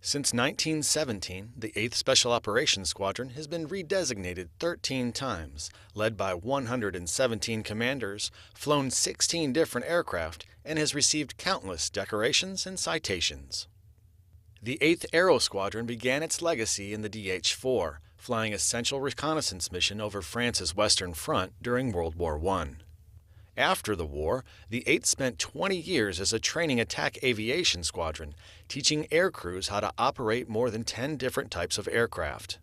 Since 1917, the 8th Special Operations Squadron has been redesignated 13 times, led by 117 commanders, flown 16 different aircraft, and has received countless decorations and citations. The 8th Aero Squadron began its legacy in the DH-4, flying essential reconnaissance mission over France's Western Front during World War I. After the war, the 8th spent 20 years as a training attack aviation squadron, teaching air crews how to operate more than 10 different types of aircraft.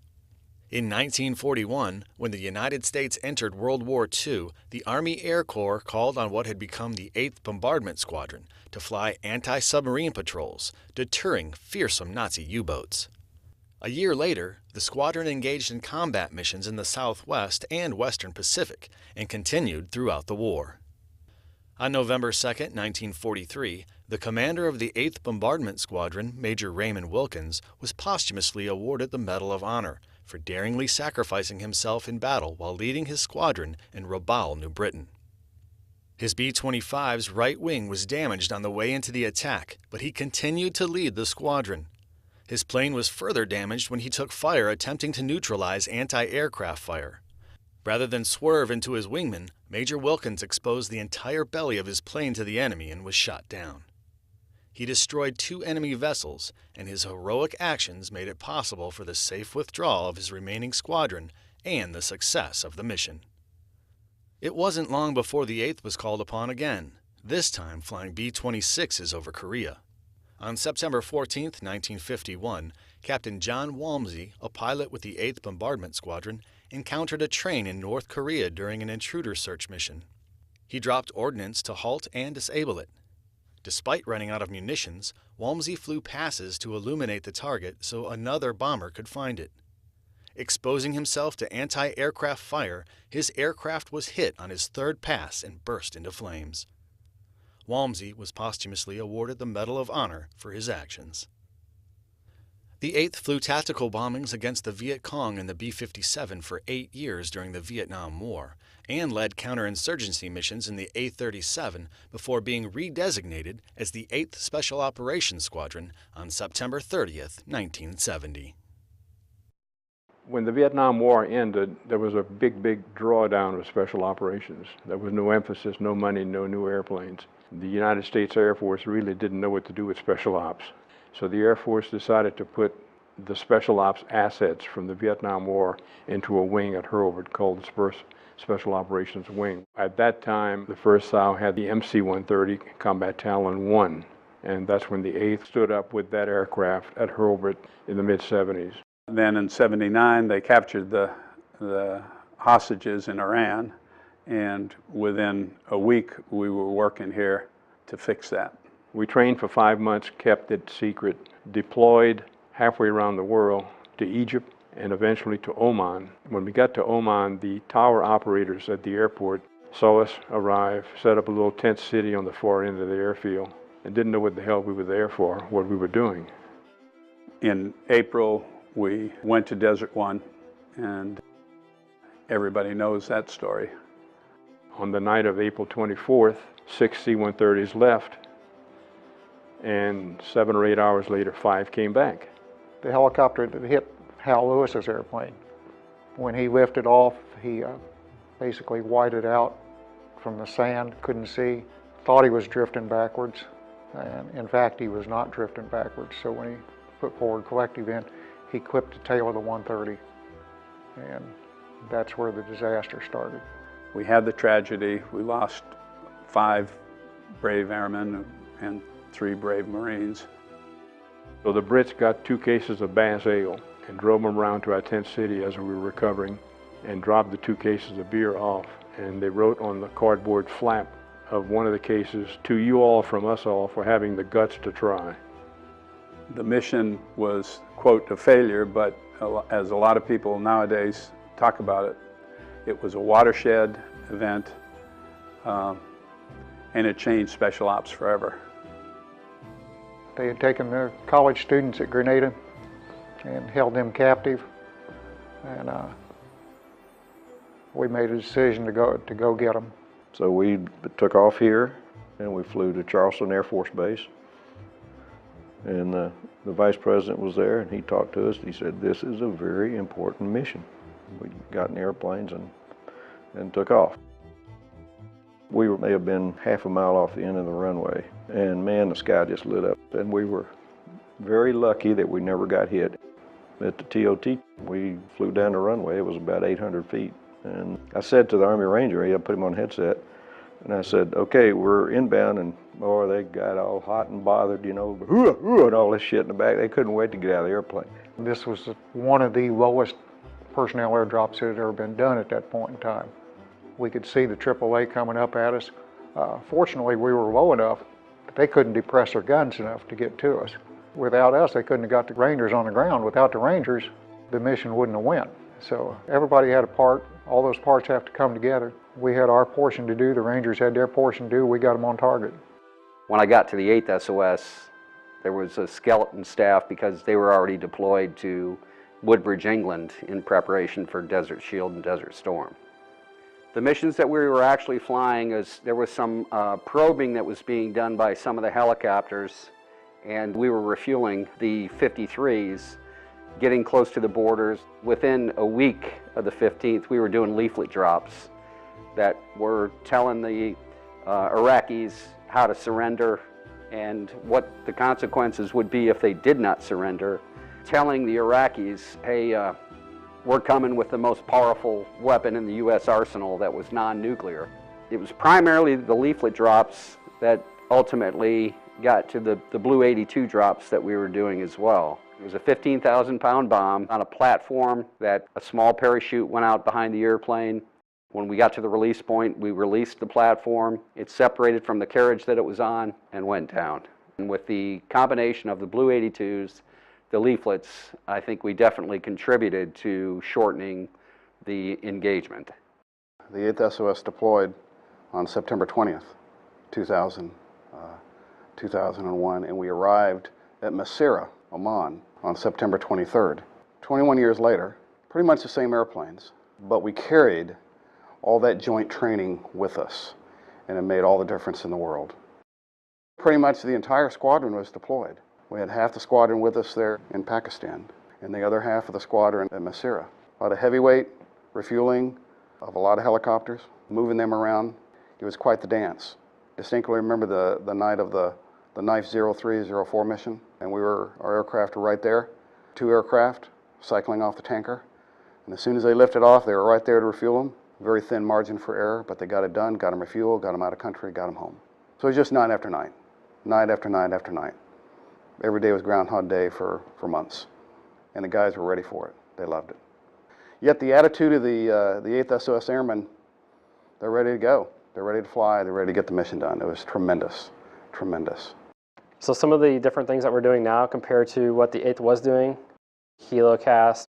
In 1941, when the United States entered World War II, the Army Air Corps called on what had become the 8th Bombardment Squadron to fly anti-submarine patrols, deterring fearsome Nazi U-boats. A year later, the squadron engaged in combat missions in the Southwest and Western Pacific and continued throughout the war. On November 2, 1943, the commander of the 8th Bombardment Squadron, Major Raymond Wilkins, was posthumously awarded the Medal of Honor for daringly sacrificing himself in battle while leading his squadron in Rabaul, New Britain. His B-25's right wing was damaged on the way into the attack, but he continued to lead the squadron. His plane was further damaged when he took fire attempting to neutralize anti-aircraft fire. Rather than swerve into his wingman, Major Wilkins exposed the entire belly of his plane to the enemy and was shot down. He destroyed 2 enemy vessels, and his heroic actions made it possible for the safe withdrawal of his remaining squadron and the success of the mission. It wasn't long before the 8th was called upon again, this time flying B-26s over Korea. On September 14, 1951, Captain John Walmsley, a pilot with the 8th Bombardment Squadron, encountered a train in North Korea during an intruder search mission. He dropped ordnance to halt and disable it. Despite running out of munitions, Walmsley flew passes to illuminate the target so another bomber could find it. Exposing himself to anti-aircraft fire, his aircraft was hit on his 3rd pass and burst into flames. Walmsley was posthumously awarded the Medal of Honor for his actions. The 8th flew tactical bombings against the Viet Cong and the B-57 for 8 years during the Vietnam War, and led counterinsurgency missions in the A-37 before being redesignated as the 8th Special Operations Squadron on September 30, 1970. When the Vietnam War ended, there was a big drawdown of special operations. There was no emphasis, no money, no new airplanes. The United States Air Force really didn't know what to do with special ops. So the Air Force decided to put the special ops assets from the Vietnam War into a wing at Hurlburt called the Special Operations Wing. At that time, the 1st SOW had the MC-130 Combat Talon 1, and that's when the 8th stood up with that aircraft at Hurlburt in the mid-70s. Then in '79, they captured the hostages in Iran, and within a week, we were working here to fix that. We trained for 5 months, kept it secret, deployed halfway around the world to Egypt and eventually to Oman. When we got to Oman, the tower operators at the airport saw us arrive, set up a little tent city on the far end of the airfield, and didn't know what the hell we were there for, what we were doing. In April, we went to Desert One, and everybody knows that story. On the night of April 24th, 6 C-130s left, and 7 or 8 hours later, 5 came back. The helicopter that hit Hal Lewis's airplane, when he lifted off, he basically whited out from the sand, couldn't see, thought he was drifting backwards, and in fact he was not drifting backwards. So when he put forward collective in, he clipped the tail of the 130, and that's where the disaster started. We had the tragedy. We lost 5 brave airmen and 3 brave Marines. So the Brits got 2 cases of Bass Ale and drove them around to our tent city as we were recovering and dropped the 2 cases of beer off. And they wrote on the cardboard flap of one of the cases, "To you all from us all for having the guts to try." The mission was, quote, a failure, but as a lot of people nowadays talk about it, it was a watershed event, and it changed Special Ops forever. They had taken their college students at Grenada and held them captive, and we made a decision to go get them. So we took off here and we flew to Charleston Air Force Base, and The Vice President was there and he talked to us. He said, this is a very important mission. We got in airplanes and took off. We may have been half a mile off the end of the runway, and man, the sky just lit up. And we were very lucky that we never got hit. At the TOT, we flew down the runway. It was about 800 feet. And I said to the Army Ranger, I put him on headset, and I said, okay, we're inbound, and boy, they got all hot and bothered, you know, and all this shit in the back. They couldn't wait to get out of the airplane. This was one of the lowest personnel airdrops that had ever been done at that point in time. We could see the AAA coming up at us. Fortunately, we were low enough that they couldn't depress their guns enough to get to us. Without us, they couldn't have got the Rangers on the ground. Without the Rangers, the mission wouldn't have went. So everybody had a part. All those parts have to come together. We had our portion to do. The Rangers had their portion to do. We got them on target. When I got to the 8th SOS, there was a skeleton staff because they were already deployed to Woodbridge, England in preparation for Desert Shield and Desert Storm. The missions that we were actually flying, there was some probing that was being done by some of the helicopters, and we were refueling the 53s, getting close to the borders. Within a week of the 15th, we were doing leaflet drops that were telling the Iraqis how to surrender and what the consequences would be if they did not surrender, telling the Iraqis, hey, we're coming with the most powerful weapon in the U.S. arsenal that was non-nuclear. It was primarily the leaflet drops that ultimately got to the Blue 82 drops that we were doing as well. It was a 15,000-pound bomb on a platform that a small parachute went out behind the airplane. When we got to the release point, we released the platform. It separated from the carriage that it was on and went down. And with the combination of the Blue 82s, the leaflets, I think we definitely contributed to shortening the engagement. The 8th SOS deployed on September 20th, 2001, and we arrived at Masira, Oman, on September 23rd. 21 years later, pretty much the same airplanes, but we carried all that joint training with us, and it made all the difference in the world. Pretty much the entire squadron was deployed. We had half the squadron with us there in Pakistan, and the other half of the squadron at Masira. A lot of heavyweight refueling of a lot of helicopters, moving them around. It was quite the dance. Distinctly remember the night of the Knife 0304 mission, and our aircraft were right there. 2 aircraft cycling off the tanker, and as soon as they lifted off, they were right there to refuel them. Very thin margin for error, but they got it done, got them refueled, got them out of country, got them home. So it was just night after night, night after night after night. Every day was Groundhog Day for months, and the guys were ready for it. They loved it. Yet the attitude of the 8th SOS Airmen, they're ready to go. They're ready to fly. They're ready to get the mission done. It was tremendous, tremendous. So some of the different things that we're doing now compared to what the 8th was doing, helocast,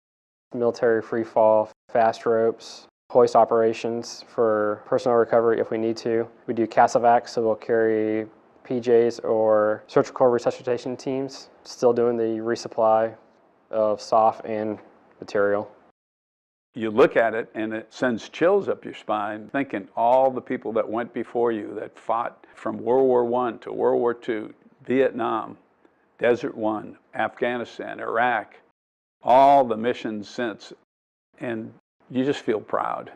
military free fall, fast ropes, hoist operations for personnel recovery if we need to. We do CASEVAC, so we'll carry PJs or surgical resuscitation teams, still doing the resupply of SOF and material. You look at it and it sends chills up your spine, thinking all the people that went before you that fought from World War I to World War II, Vietnam, Desert One, Afghanistan, Iraq, all the missions since, and you just feel proud.